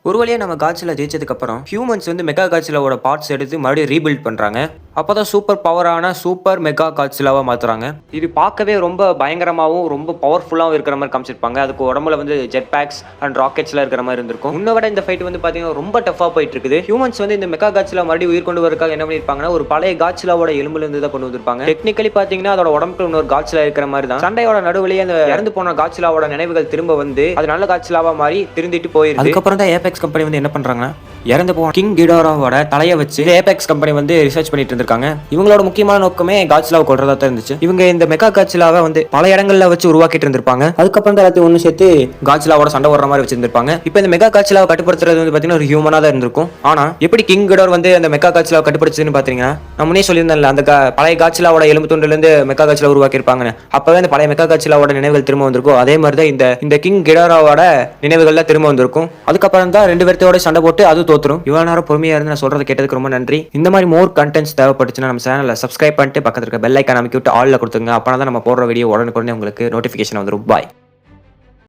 ஒரு வழியாக நம்ம காட்சியில் ஜெயிச்சதுக்கப்புறம் ஹியூமன்ஸ் வந்து மெகா காட்சிலாவோட பார்ட்ஸ் எடுத்து மறுபடியும் ரீபில்ட் பண்ணுறாங்க. அப்போ தான் சூப்பர் பவரான சூப்பர் மெகா காட்சிலாவாக மாற்றுறாங்க. இது பார்க்கவே ரொம்ப பயங்கரமாகவும் ரொம்ப பவர்ஃபுல்லாகவும் இருக்கிற மாதிரி காமிச்சிருப்பாங்க. அதுக்கு உடம்புல வந்து ஜெட் பேக்ஸ் அண்ட் ராக்கெட்ஸ்லாம் இருக்கிற மாதிரி இருந்திருக்கும். முன்ன விட இந்த ஃபைட் வந்து பார்த்தீங்கன்னா ரொம்ப டஃபாக போயிட்டு இருக்குது. ஹியூமன்ஸ் வந்து இந்த மெகா காட்சிலா மறுபடியும் உயிர் கொண்டு வரதுக்காக என்ன பண்ணியிருப்பாங்கன்னா ஒரு பழைய காட்சிலாவோட எலும்புலேருந்து தான் கொண்டு வந்திருப்பாங்க. டெக்னிக்கலி பார்த்தீங்கன்னா அதோட உடம்புல இன்னொரு காட்சிலா இருக்கிற மாதிரி தான். சண்டையோட நடுவிலேயே அந்த இறந்து போன காட்சிலாவோட நினைவுகள் திரும்ப வந்து அது நல்ல காட்சிலாவா மாதிரி திருந்திட்டு போயிருக்கு. அதுக்கப்புறம் தான் ஏபெக்ஸ் கம்பெனி வந்து என்ன பண்றாங்கன்னா இறந்து போன கிங் கிடாராவோட தலையை வச்சு ஏபெக்ஸ் கம்பெனி வந்து ரிசர்ச் பண்ணிட்டு இருந்திருக்காங்க. இவங்களோட முக்கியமான நோக்கமே காட்சிலாவை கொள்றதா தான் இருந்துச்சு. இவங்க இந்த மெகா காட்சிலாவை வந்து பல இடங்கள்ல வச்சு உருவாக்கிட்டு இருந்திருப்பாங்க. அதுக்கப்புறம் தான் எல்லாத்தையும் ஒன்று சேர்த்து காட்சிலாவோட சண்டை வர்ற மாதிரி வச்சிருந்திருப்பாங்க. இப்போ இந்த மெகா காட்சிலாவை கட்டுப்படுத்துறது வந்து பாத்தீங்கன்னா ஒரு ஹியூமனா தான் இருந்திருக்கும். ஆனா எப்படி கிங் கிடார் வந்து அந்த மெகா காட்சிலாவை கட்டுப்படுத்துன்னு பாத்தீங்கன்னா நான் முன்னே சொல்லியிருந்தேன்ல அந்த பழைய காட்சிலாவோட எலும்பு துண்டுல இருந்து மெகா காட்சிலா உருவாக்கி இருப்பாங்க. அப்பவே அந்த பழைய மெகா காட்சிலாவோட நினைவுகள் திரும்ப வந்திருக்கும். அதே மாதிரி தான் இந்த கிங் கிடாராவோட நினைவுகள்லாம் திரும்ப வந்திருக்கும். அதுக்கப்புறம் தான் ரெண்டு பேர்த்தோட சண்டை போட்டு அது தோத்துரும். இவ்வளவு நேரம் பொறுமையா இருந்து நான் சொல்றதை கேட்டதுக்கு ரொம்ப நன்றி. இந்த மாதிரி மோர் கண்டென்ட்ஸ் தேவைப்பட்டுச்சுன்னா நம்ம சேனலை சப்ஸ்கிரைப் பண்ணிட்டு பக்கத்துல இருக்க பெல் ஐக்கான் அமைக்கி விட்டு ஆல்ல கொடுத்துங்க. அப்பனா தான் நம்ம போடுற வீடியோ உடனுக்குடனே உங்களுக்கு நோட்டிஃபிகேஷன் வந்துடும். பாய்.